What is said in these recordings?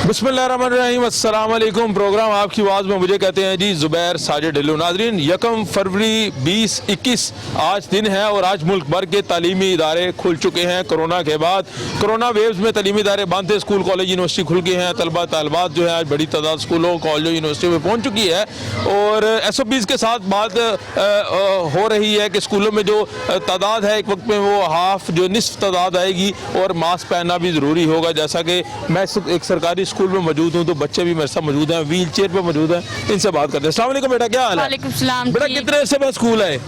बिस्मिल्लाहिर्रहमानिर्रहीम, अस्सलाम वालेकुम। प्रोग्राम आपकी आवाज़ में मुझे कहते हैं जी ज़ुबैर साजिद ढिल्लो। नाज़रीन, 1 फरवरी 2021 आज दिन है और आज मुल्क भर के तालीमी इदारे खुल चुके हैं। कोरोना के बाद कोरोना वेव्स में तालीमी इदारे बंद थे, स्कूल कॉलेज यूनिवर्सिटी खुल गए हैं। तलबा तालबात जो है आज बड़ी तादाद स्कूलों कॉलेजों यूनिवर्सिटी में पहुँच चुकी है और SOPs के साथ बात हो रही है कि स्कूलों में जो तादाद है एक वक्त में वो हाफ जो निस्फ तादाद आएगी और मास्क पहनना भी ज़रूरी होगा। जैसा कि मैं एक सरकारी स्कूल में मौजूद हूँ तो बच्चे भी मेरे साथ मौजूद हैं, व्हील चेयर पे मौजूद हैं, इनसे बात करते हैं। अस्सलाम वालेकुम बेटा, क्या हाल है? वालेकुम सलाम। बेटा कितने से बाद स्कूल आए?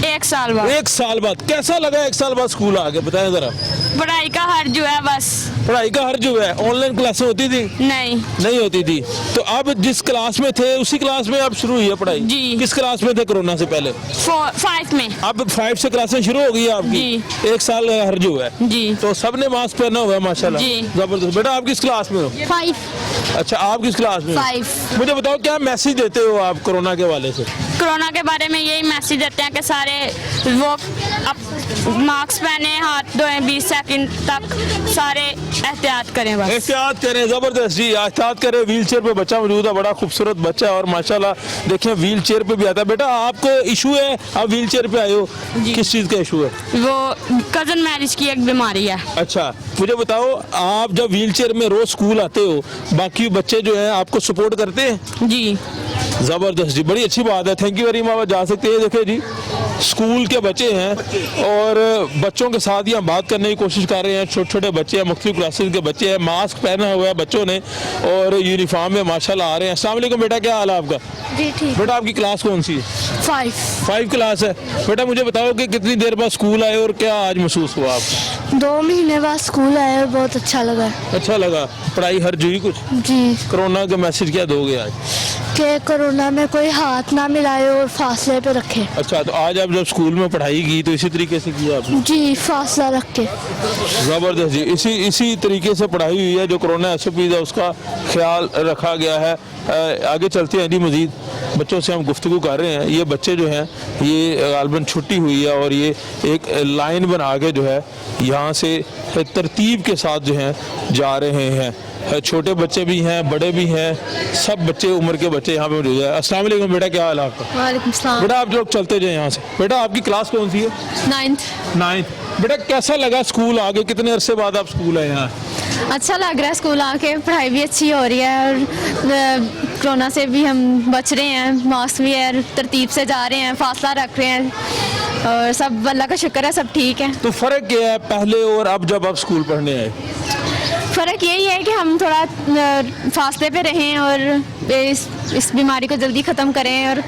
1 साल बाद। 1 साल बाद कैसा लगा? 1 साल बाद स्कूल आ गए, बताएं जरा। पढ़ाई का हर्ज जो है बस। पढ़ाई का हर्ज जो है, ऑनलाइन क्लासें होती थी? नहीं होती थी। तो अब जिस क्लास में थे उसी क्लास में अब शुरू हुई है पढ़ाई? जी। किस क्लास में थे कोरोना से पहले? 5 में। अब 5 से क्लासें शुरू हो गई है आपकी? जी। 1 साल का हर्ज हुआ है जी। तो सबने मास्क पहना हुआ है माशाल्लाह। जी। जबरदस्त। बेटा आप किस क्लास में हो? 5। अच्छा, आप किस क्लास में हो? 5। मुझे बताओ क्या मैसेज देते हो आप कोरोना के वाले से? कोरोना के बारे में यही मैसेज देते हैं कि सारे वो अब मास्क पहने, हाथ धोएं 20 सेकंड तक, सारे एहतियात करें बस। एहतियात करें, जबरदस्त जी, एहतियात करें। व्हील चेयर पे बच्चा मौजूद है, बड़ा खूबसूरत बच्चा है और माशाल्लाह देखें व्हील चेयर पे भी आता है। बेटा आपको इशू है, आप व्हील चेयर पे आए हो, किस चीज़ का इशू है? वो कजन मैरिज की एक बीमारी है। अच्छा, मुझे बताओ आप जब व्हील चेयर में रोज स्कूल आते हो, बाकी बच्चे जो हैं आपको सपोर्ट करते हैं? जी। ज़बरदस्त जी, बड़ी अच्छी बात है, थैंक यू वेरी मच। जा सकते हैं, देखे जी स्कूल के बच्चे हैं और बच्चों के साथ ही हम बात करने की कोशिश कर रहे हैं। छोटे छोटे बच्चे हैं, मुख्तलिफ क्लासेस के बच्चे हैं, मास्क पहना हुआ है बच्चों ने और यूनिफॉर्म में माशाल्लाह आ रहे हैं। अस्सलाम वालेकुम बेटा, क्या हाल है आपका? जी ठीक। बेटा आपकी क्लास कौन सी है? 5 क्लास है। बेटा मुझे बताओ कि कितनी देर बाद स्कूल आए और क्या आज महसूस हुआ आपको? 2 महीने बाद स्कूल आया और बहुत अच्छा लगा। अच्छा लगा। पढ़ाई हर्ज हुई कुछ? जी। कोरोना का मैसेज क्या दोगे आज? कि कोरोना में कोई हाथ ना मिलाए और फासले पे रखे। अच्छा, तो आज आप जब स्कूल में पढ़ाई की तो इसी तरीके से किया आपने? जी, फासला रख के। ज़बरदस्त जी, इसी तरीके से पढ़ाई हुई है। जो कोरोना SOPs है उसका ख्याल रखा गया है। आगे चलते हैं जी, मज़ीद बच्चों से हम गुफ्तगू कर रहे हैं। ये बच्चे जो हैं ये गालबन छुट्टी हुई है और ये एक लाइन बना के जो है यहाँ से तरतीब के साथ जो हैं जा रहे हैं। छोटे बच्चे भी हैं, बड़े भी हैं, सब बच्चे उम्र के बच्चे यहाँ पे मौजूद है। अस्सलाम वालेकुम बेटा, क्या हाल है आपका? वालेकुम सलाम। बेटा आप लोग चलते जाए यहाँ से। बेटा आपकी क्लास कौन सी है? 9th। बेटा कैसा लगा स्कूल आगे? कितने अरसे बाद आप स्कूल आए यहाँ? अच्छा लग रहा है स्कूल आके, पढ़ाई भी अच्छी हो रही है और कोरोना से भी हम बच रहे हैं, मास्क भी है, तरतीब से जा रहे हैं, फासला रख रहे हैं और सब अल्लाह का शुक्र है, सब ठीक है। तो फ़र्क क्या है पहले और अब जब आप स्कूल पढ़ने आए? फ़र्क यही है कि हम थोड़ा फासले पे रहें और इस बीमारी को जल्दी ख़त्म करें और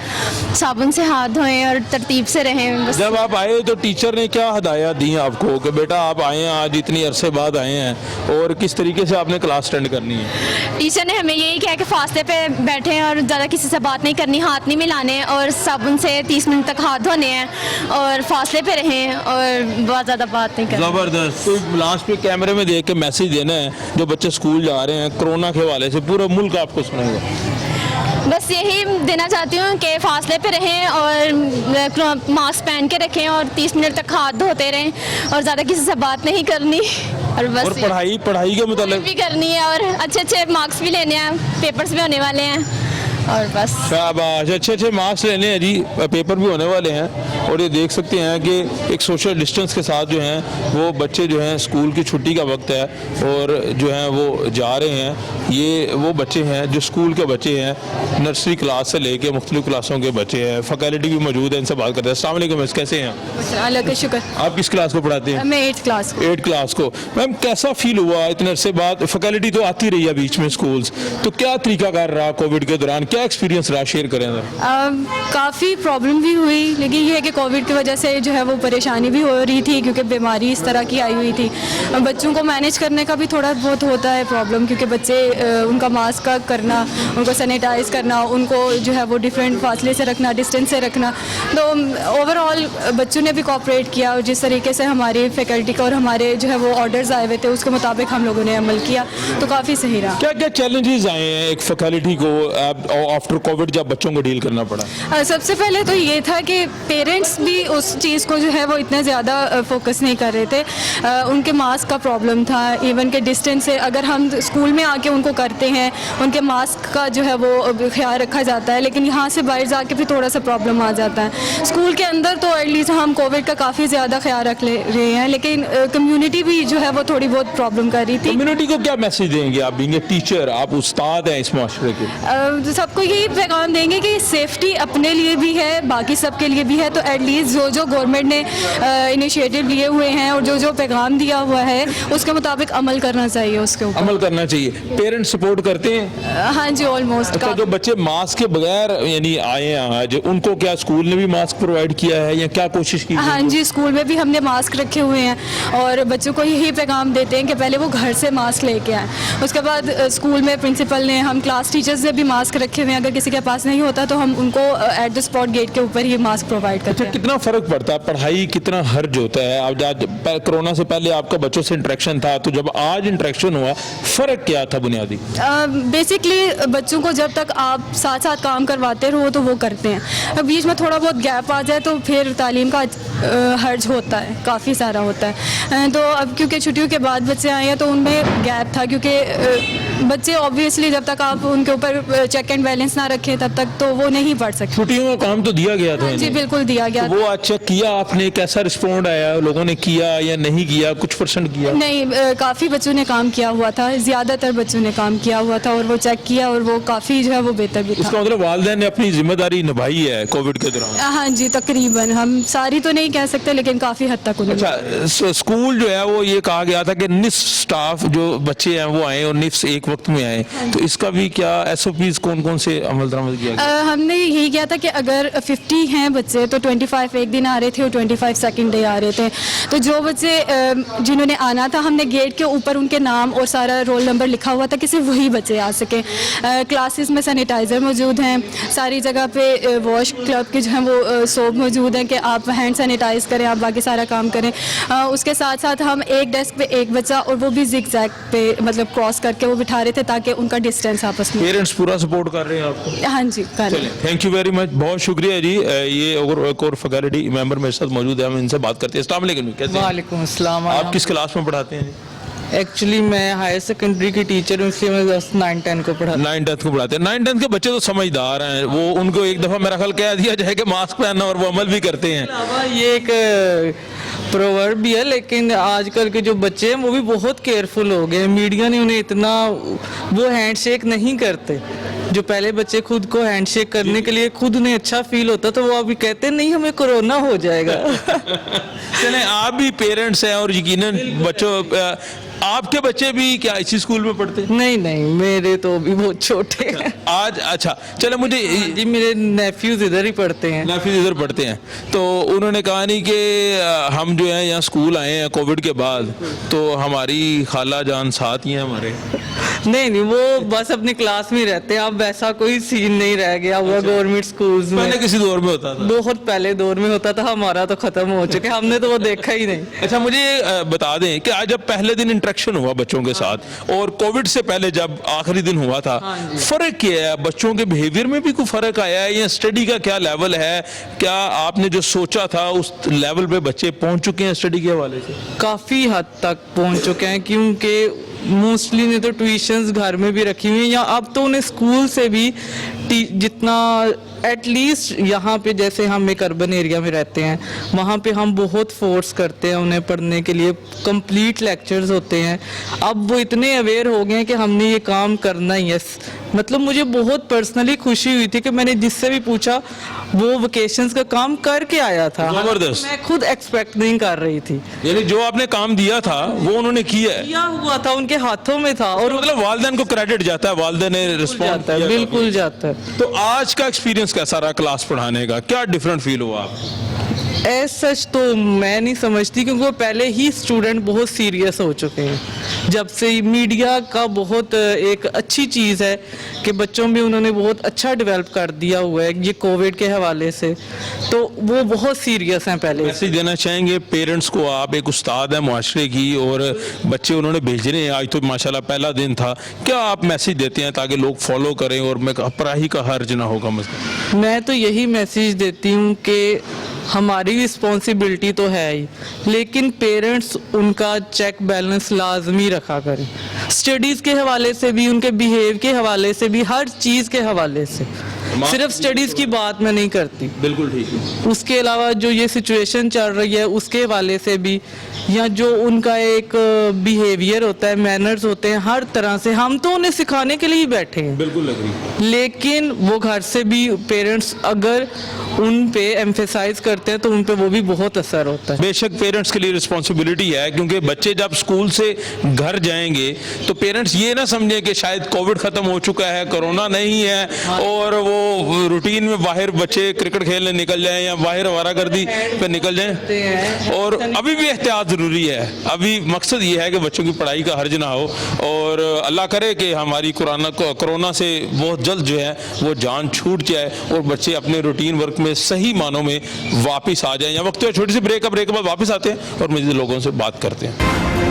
साबुन से हाथ धोएं और तरतीब से रहें बस। जब आप आए तो टीचर ने क्या हदायत दी आपको कि बेटा आप आए हैं आज इतनी अरसे बाद आए हैं और किस तरीके से आपने क्लास अटेंड करनी है? टीचर ने हमें यही कहा कि फासले पे बैठें और ज़्यादा किसी से बात नहीं करनी, हाथ नहीं मिलाने और साबुन से 30 मिनट तक हाथ धोने हैं और फासले पे रहें और बहुत ज़्यादा बात नहीं करनी। ज़बरदस्त। तो लास्ट पे कैमरे में देख के मैसेज देना है जो बच्चे स्कूल जा रहे हैं कोरोना के हवाले से, पूरा मुल्क आपको सुनेगा। बस यही देना चाहती हूँ कि फासले पे रहें और मास्क पहन के रखें और 30 मिनट तक हाथ धोते रहें और ज़्यादा किसी से बात नहीं करनी और बस। और पढ़ाई के मुतालिक भी करनी है और अच्छे मार्क्स भी लेने हैं, पेपर्स भी होने वाले हैं और बस। शाबाश, अच्छे मार्क्स लेने हैं जी, पेपर भी होने वाले हैं और ये देख सकते हैं कि एक सोशल डिस्टेंस के साथ जो हैं वो बच्चे जो हैं स्कूल की छुट्टी का वक्त है और जो हैं वो जा रहे हैं। ये वो बच्चे हैं जो स्कूल के बच्चे हैं, नर्सरी क्लास से लेके मुख्तलिफ क्लासों के बच्चे हैं। फैकल्टी भी मौजूद है, इनसे बात करते हैं। अस्सलाम वालेकुम, कैसे हैं? अल्लाह का शुक्र। आप किस क्लास को पढ़ाते हैं? मैं 8th क्लास। 8 क्लास को। मैम कैसा फील हुआ इतने अरसे बाद? फैकल्टी तो आती रही है बीच में स्कूल्स, तो क्या तरीका कर रहा कोविड के दौरान, क्या एक्सपीरियंस रहा, शेयर करें? काफ़ी प्रॉब्लम भी हुई, लेकिन ये है कि कोविड की वजह से जो है वो परेशानी भी हो रही थी क्योंकि बीमारी इस तरह की आई हुई थी। बच्चों को मैनेज करने का भी थोड़ा बहुत होता है प्रॉब्लम क्योंकि बच्चे उनका मास्क का करना, उनको सैनिटाइज करना, उनको जो है वो डिफरेंट फासले से रखना, डिस्टेंस से रखना। तो ओवरऑल बच्चों ने भी कोऑपरेट किया और जिस तरीके से हमारी फैकल्टी का और हमारे जो है वो ऑर्डर्स आए हुए थे उसके मुताबिक हम लोगों ने अमल किया, तो काफ़ी सही रहा। क्या क्या चैलेंजेस आए हैं एक फैकल्टी को आफ्टर कोविड जब बच्चों को डील करना पड़ा? सबसे पहले तो ये था कि पेरेंट्स पेरेंट्स भी उस चीज़ को जो है वो इतना ज़्यादा फोकस नहीं कर रहे थे। उनके मास्क का प्रॉब्लम था, इवन के डिस्टेंस से अगर हम स्कूल में आके उनको करते हैं उनके मास्क का जो है वो ख्याल रखा जाता है, लेकिन यहाँ से बाहर जाके फिर थोड़ा सा प्रॉब्लम आ जाता है। स्कूल के अंदर तो एटलीस्ट हम कोविड का काफ़ी ज़्यादा ख्याल रख ले रहे हैं, लेकिन कम्युनिटी भी जो है वो थोड़ी बहुत प्रॉब्लम कर रही थी। कम्युनिटी को क्या मैसेज देंगे आप, बीइंग ए टीचर, आप उस्ताद हैं इस माशरे के? सबको यही पैगाम देंगे कि सेफ्टी अपने लिए भी है, बाकी सबके लिए भी है, तो एटलीस्ट जो गवर्नमेंट ने इनिशिएटिव लिए हुए हैं और जो पैगाम दिया हुआ है उसके मुताबिक अमल करना चाहिए, उसके ऊपर अमल करना चाहिए। पेरेंट्स सपोर्ट करते हैं? हाँ जी, ऑलमोस्ट। अच्छा, जो बच्चे मास्क के बगैर यानी आए हैं आज, उनको क्या स्कूल ने भी मास्क प्रोवाइड किया है या क्या कोशिश की? हाँ जी, स्कूल में भी हमने मास्क रखे हुए हैं और बच्चों को यही पैगाम देते हैं कि पहले वो घर से मास्क लेके आए, उसके बाद स्कूल में प्रिंसिपल ने, हम क्लास टीचर्स ने भी मास्क रखे हुए हैं। अगर किसी के पास नहीं होता तो हम उनको एट द स्पॉट गेट के ऊपर ही मास्क प्रोवाइड करते हैं। कितना फर्क पड़ता है, पढ़ाई कितना हर्ज होता है? अब आज कोरोना से पहले आपका बच्चों से इंटरेक्शन था, तो जब आज इंटरेक्शन हुआ, फर्क क्या था बुनियादी? बेसिकली बच्चों को जब तक आप साथ साथ काम करवाते रहो तो वो करते हैं, बीच में थोड़ा बहुत गैप आ जाए तो फिर तालीम का हर्ज होता है, काफ़ी सारा होता है। तो अब क्योंकि छुट्टियों के बाद बच्चे आए हैं तो उनमें गैप था, क्योंकि बच्चे ऑब्वियसली जब तक आप उनके ऊपर चेक एंड बैलेंस ना रखें तब तक तो वो नहीं पढ़ सकते। छुट्टियों का काम तो दिया गया था? जी बिल्कुल दिया गया। तो वो अच्छा किया आपने? कैसा रिस्पॉन्ड आया, लोगों ने किया या नहीं किया, कुछ परसेंट किया? नहीं, काफ़ी बच्चों ने काम किया हुआ था, ज़्यादातर बच्चों ने काम किया हुआ था और वो चेक किया और वो काफ़ी जो है वो बेहतर भी था। इसका मतलब वालिदैन ने अपनी जिम्मेदारी निभाई है कोविड के दौरान? हाँ जी, तकरीबन, हम सारी तो नहीं कह सकते लेकिन काफ़ी हद तक उन्होंने। अच्छा, स्कूल जो है वो ये कहा गया था कि निफ्स स्टाफ जो बच्चे हैं वो आए और निफ्स एक वक्त में आए, तो इसका भी क्या SOPs कौन कौन से अमल दरामद किया गया? हमने यही किया था कि अगर 50 हैं बच्चे तो 25 एक दिन आ रहे थे और 25 सेकंड डे आ रहे थे। तो जो बच्चे जिन्होंने आना था, हमने गेट के ऊपर उनके नाम और सारा रोल नंबर लिखा हुआ था कि सिर्फ वही बच्चे आ सके। क्लासेस में सैनिटाइज़र मौजूद हैं, सारी जगह पे वॉश क्लब के जो हैं वो सोप मौजूद हैं कि आप हैंड सैनिटाइज करें, आप बाकी सारा काम करें। उसके साथ साथ हम एक डेस्क पे एक बच्चा और वो भी जिग-जैग पे मतलब क्रॉस करके वो बिठा रहे थे ताकि उनका डिस्टेंस आपस में। पेरेंट्स पूरा सपोर्ट कर रहे हैं आपको? हाँ जी, कर रहे हैं। थैंक यू वेरी मच, बहुत शुक्रिया जी। ये एक और फैकल्टी मेंबर मेरे साथ मौजूद है, हम इनसे बात करते हैं। अस्सलाम वालेकुम, कैसे हैं? वालेकुम अस्सलाम। आप किस क्लास में पढ़ाते हैं? एक्चुअली मैं हायर सेकेंडरी की टीचर हूँ, इसलिए मैं 9-10 को पढ़ाता 9-10 को पढ़ाते हैं। 9-10 के बच्चे तो समझदार हैं, वो उनको एक दफ़ा मेरा ख्याल कह दिया जाए कि मास्क पहनना और वो अमल भी करते हैं। हूँ। ये एक प्रोवर्ब भी है, लेकिन आजकल के जो बच्चे हैं वो भी बहुत केयरफुल हो गए। मीडिया ने उन्हें इतना, वो हैंडशेक नहीं करते। जो पहले बच्चे खुद को हैंडशेक करने के लिए खुद उन्हें अच्छा फील होता तो वो अभी कहते नहीं हमें कोरोना हो जाएगा। चलें, आप भी पेरेंट्स हैं और यकीनन बच्चों, आपके बच्चे भी क्या इसी स्कूल में पढ़ते हैं? नहीं नहीं, मेरे तो अभी बहुत छोटे हैं। आज अच्छा, चले मुझे जी, मेरे नेफ्यूज इधर ही पढ़ते हैं। नाफिज इधर पढ़ते हैं, तो उन्होंने कहा नहीं कि हम जो है यहाँ स्कूल आए हैं कोविड के बाद, तो हमारी खाला जान साथ ही हैं हमारे? नहीं नहीं, वो बस अपनी क्लास में ही रहते हैं। अब वैसा कोई सीन नहीं रह गया हुआ गवर्नमेंट स्कूल्स में। पहले किसी दौर में होता था? बहुत पहले दौर में होता था, हमारा तो खत्म हो चुका है, हमने तो वो देखा ही नहीं। अच्छा, मुझे बता दें कि आज जब पहले दिन इंटरेक्शन हुआ बच्चों के साथ और कोविड से पहले जब आखिरी दिन हुआ था, फर्क क्या है? बच्चों के बिहेवियर में भी कोई फर्क आया है या स्टडी का क्या लेवल है? क्या आपने जो सोचा था उस लेवल पे बच्चे पहुंच चुके हैं स्टडी के हवाले से? काफ़ी हद तक पहुंच चुके हैं, क्योंकि मोस्टली ने तो ट्यूशंस घर में भी रखी हुई हैं, या अब तो उन्हें स्कूल से भी जितना एटलीस्ट यहाँ पे, जैसे हम एक अर्बन एरिया में रहते हैं, वहाँ पे हम बहुत फोर्स करते हैं उन्हें पढ़ने के लिए, कंप्लीट लेक्चर्स होते हैं। अब वो इतने अवेयर हो गए हैं कि हमने ये काम करना ही है। मतलब मुझे बहुत पर्सनली खुशी हुई थी कि मैंने जिससे भी पूछा वो वेकेशंस का काम करके आया था। जबरदस्त। मैं खुद एक्सपेक्ट नहीं कर रही थी। यानी जो आपने काम दिया था वो उन्होंने किया है? किया हुआ था, उनके हाथों में था। और मतलब वालिदैन को क्रेडिट जाता है, वालिदैन ने रिस्पॉन्ड जाता है, बिल्कुल जाता है। तो आज का एक्सपीरियंस कैसा रहा क्लास पढ़ाने का? क्या डिफरेंट फील हुआ आपको? एज सच तो मैं नहीं समझती, क्योंकि वो पहले ही स्टूडेंट बहुत सीरियस हो चुके हैं। जब से मीडिया का बहुत एक अच्छी चीज़ है कि बच्चों में उन्होंने बहुत अच्छा डेवलप कर दिया हुआ है ये कोविड के हवाले से, तो वो बहुत सीरियस हैं पहले। मैसेज देना चाहेंगे पेरेंट्स को? आप एक उस्ताद हैं माशरे की और बच्चे उन्होंने भेजने हैं, आज तो माशाल्लाह पहला दिन था, क्या आप मैसेज देते हैं ताकि लोग फॉलो करें और मैं पढ़ाई का हर्ज ना होगा? मैं तो यही मैसेज देती हूँ कि हमारी रिस्पॉन्सिबिलिटी तो है ही, लेकिन पेरेंट्स उनका चेक बैलेंस लाजमी रखा करें, स्टडीज़ के हवाले से भी, उनके बिहेव के हवाले से भी, हर चीज़ के हवाले से। सिर्फ स्टडीज़ की बात मैं नहीं करती, बिल्कुल ठीक है। उसके अलावा जो ये सिचुएशन चल रही है उसके हवाले से भी, या जो उनका एक बिहेवियर होता है, मैनर्स होते हैं, हर तरह से हम तो उन्हें सिखाने के लिए ही बैठे हैं, बिल्कुल लग रही। लेकिन वो घर से भी पेरेंट्स अगर उन पे एम्फेसाइज करते हैं तो उन पे वो भी बहुत असर होता है। बेशक पेरेंट्स के लिए रिस्पॉन्सिबिलिटी है, क्योंकि बच्चे जब स्कूल से घर जाएंगे तो पेरेंट्स ये ना समझें कि शायद कोविड खत्म हो चुका है, कोरोना नहीं है, और वो रूटीन में बाहर बच्चे क्रिकेट खेलने निकल जाएं या बाहर आवारागर्दी पे निकल जाएं। और अभी भी एहतियात ज़रूरी है। अभी मकसद ये है कि बच्चों की पढ़ाई का हर्ज ना हो, और अल्लाह करे कि हमारी कोरोना से बहुत जल्द जो है वो जान छूट जाए और बच्चे अपने रूटीन वर्क में सही मानों में वापस आ जाएं। या वक्त है छोटी सी ब्रेक के बाद वापस आते हैं और मज़ीद लोगों से बात करते हैं।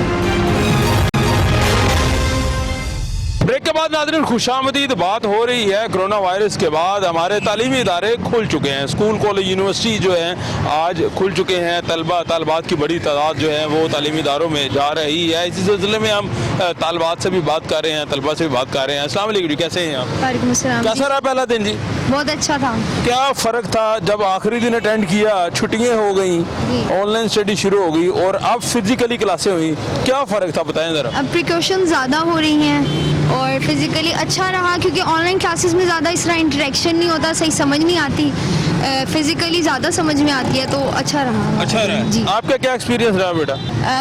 ब्रेक के बाद नाज़रीन खुशामदीद बात हो रही है। कोरोना वायरस के बाद हमारे तालीमी इदारे खुल चुके हैं, स्कूल कॉलेज यूनिवर्सिटी जो हैं आज खुल चुके हैं। तलबात की बड़ी तादाद जो है वो तालीमी इदारों में जा रही है। इसी सिलसिले में हम तालबात से भी बात कर रहे हैं, तलबा से भी बात कर रहे हैं। अस्सलाम वालेकुम जी, कैसे हैं आप? वालेकुम अस्सलाम। कैसा रहा पहला दिन जी? बहुत अच्छा था। क्या फ़र्क था जब आखिरी दिन अटेंड किया, छुट्टियां हो गई, ऑनलाइन स्टडी शुरू हो गई और अब फिजिकली क्लासें हुई, क्या फ़र्क था बताएं ज़रा। अब प्रिकॉशन ज़्यादा हो रही हैं और फिज़िकली अच्छा रहा, क्योंकि ऑनलाइन क्लासेस में ज़्यादा इस तरह इंटरेक्शन नहीं होता, सही समझ नहीं आती, फिज़िकली ज़्यादा समझ में आती है, तो अच्छा रहा। अच्छा रहा जी। आपका क्या एक्सपीरियंस रहा बेटा?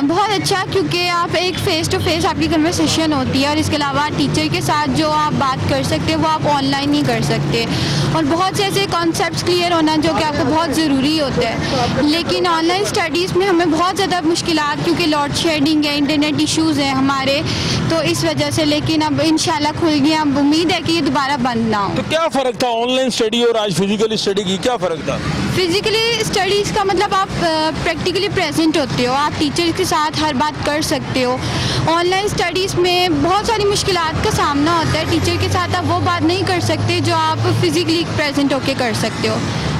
बहुत अच्छा, क्योंकि आप एक फ़ेस टू फेस आपकी कन्वर्सेशन होती है और इसके अलावा टीचर के साथ जो आप बात कर सकते हैं वो आप ऑनलाइन नहीं कर सकते, और बहुत से ऐसे कॉन्सेप्ट्स क्लियर होना जो कि आपको बहुत ज़रूरी होता है। लेकिन ऑनलाइन स्टडीज़ में हमें बहुत ज़्यादा मुश्किलात, क्योंकि लोड शेडिंग है, इंटरनेट इश्यूज़ हैं हमारे, तो इस वजह से। लेकिन अब इंशाल्लाह खुल गया, अब उम्मीद है कि ये दोबारा बंद ना हो। तो क्या फ़र्क था ऑनलाइन स्टडी और आज फिजिकली स्टडी की, क्या फ़र्क था? फिजिकली स्टडीज़ का मतलब आप प्रैक्टिकली प्रेजेंट होते हो, आप टीचर के साथ हर बात कर सकते हो। ऑनलाइन स्टडीज़ में बहुत सारी मुश्किलात का सामना होता है, टीचर के साथ आप वो बात नहीं कर सकते जो आप फिजिकली प्रेजेंट होके कर सकते हो।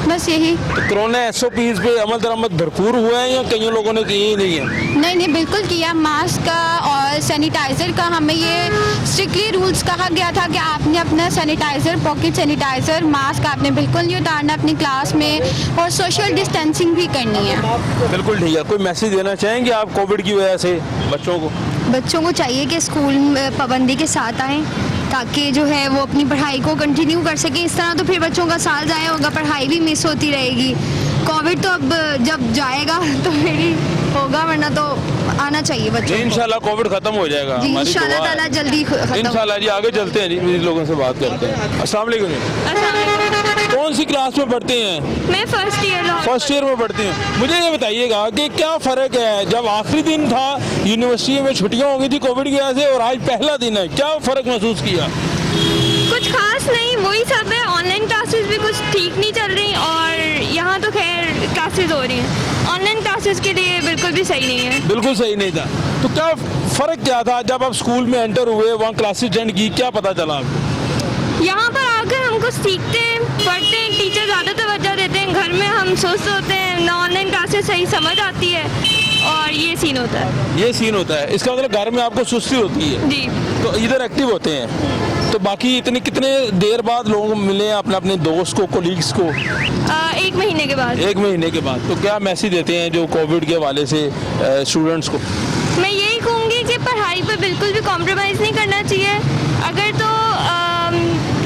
बस यही। तो कोरोना SOPs पे अमल दरामद भरपूर हुआ है या कईयों लोगों ने किए ही नहीं है? नहीं बिल्कुल किया। मास्क का और सैनिटाइज़र का हमें ये स्ट्रिक्टली रूल्स कहा गया था कि आपने अपना सैनिटाइज़र, पॉकेट सैनिटाइज़र, मास्क आपने बिल्कुल नहीं उतारना अपनी क्लास में, और सोशल डिस्टेंसिंग भी करनी है। बिल्कुल ठीक है। कोई मैसेज देना चाहेंगे आप कोविड की वजह से बच्चों को? बच्चों को चाहिए कि स्कूल में पाबंदी के साथ आएँ, ताकि जो है वो अपनी पढ़ाई को कंटिन्यू कर सके। इस तरह तो फिर बच्चों का साल ज़ाया होगा, पढ़ाई भी मिस होती रहेगी। कोविड तो अब जब जाएगा तो फिर ही होगा, वरना तो आना चाहिए बच्चों को। इंशाल्लाह कोविड खत्म हो जाएगा, जी हमारी इंशाल्लाह दुआ है। ताला जल्दी खत्म। इंशाल्लाह जी। आगे चलते हैं जी, मेरे लोगों से बात करते हैं। अस्सलाम वालेकुम जी। कौन सी क्लास में पढ़ते हैं? मैं फर्स्ट ईयर में पढ़ती हैं। मुझे ये बताइएगा कि क्या फ़र्क है जब आखिरी दिन था यूनिवर्सिटी में, छुट्टियां हो गई थी कोविड की वजह से, और आज पहला दिन है, क्या फ़र्क महसूस किया? कुछ खास नहीं, वही सब है। ऑनलाइन क्लासेस भी कुछ ठीक नहीं चल रही और यहाँ तो खैर क्लासेस हो रही हैं। ऑनलाइन क्लासेस के लिए बिल्कुल भी सही नहीं है। बिल्कुल सही नहीं था। तो क्या फ़र्क क्या था जब आप स्कूल में एंटर हुए, वहाँ क्लासेस अटेंड की, क्या पता चला आपको? यहाँ पर आकर हम कुछ सीखते हैं, पढ़ते हैं, टीचर ज़्यादा तवज्जो देते हैं। घर में हम सुस्त होते हैं, ना ऑनलाइन क्लासेस सही समझ आती है, और ये सीन होता है। ये सीन होता है। इसका मतलब घर में आपको सुस्ती होती है। जी। तो इधर एक्टिव होते हैं। तो बाकी कितने देर बाद लोग मिले अपने अपने दोस्त को, कोलीग्स को? 1 महीने के बाद। 1 महीने के बाद। तो क्या मैसेज देते हैं जो कोविड के हवाले से स्टूडेंट्स को? मैं यही कहूँगी कि पढ़ाई पर बिल्कुल भी कॉम्प्रोमाइज़ नहीं करना चाहिए। अगर तो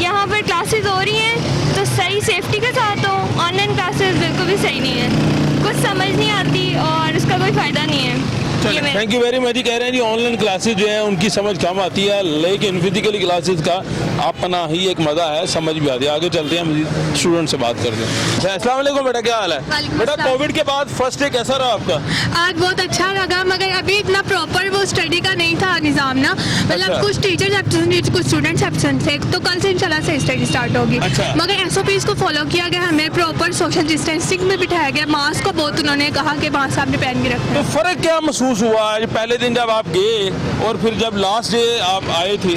यहाँ पर क्लासेस हो रही हैं तो सही सेफ्टी के साथ हो। ऑनलाइन क्लासेस बिल्कुल भी सही नहीं है, कुछ समझ नहीं आती और उसका कोई फ़ायदा नहीं है। Thank you very much. कह रहे हैं जी ऑनलाइन क्लासेस जो है उनकी समझ कम आती है, लेकिन फिजिकली क्लासेस का अपना ही एक मज़ा है, समझ भी आती है। आगे चलते हैं, मज़ीद स्टूडेंट से बात करते हैं। अस्सलाम वालेकुम बेटा, क्या हाल है? बेटा कोविड के बाद फर्स्ट डे कैसा रहा आपका? आज बहुत अच्छा लगा, मगर अभी इतना प्रॉपर वो स्टडी का नहीं था निज़ाम ना, मतलब अच्छा। कुछ टीचर्स एब्सेंट, कुछ स्टूडेंट्स एब्सेंट थे, तो कल से इंशाल्लाह से स्टडी स्टार्ट होगी। अच्छा। मगर SOPs को फॉलो किया गया, हमें प्रॉपर सोशल डिस्टेंसिंग में बिठाया गया, मास्क को बहुत उन्होंने कहा कि मास्क आपने पहन के रखना तो है। फ़र्क क्या महसूस हुआ आज पहले दिन जब आप गए और फिर जब लास्ट डे आप आए थे?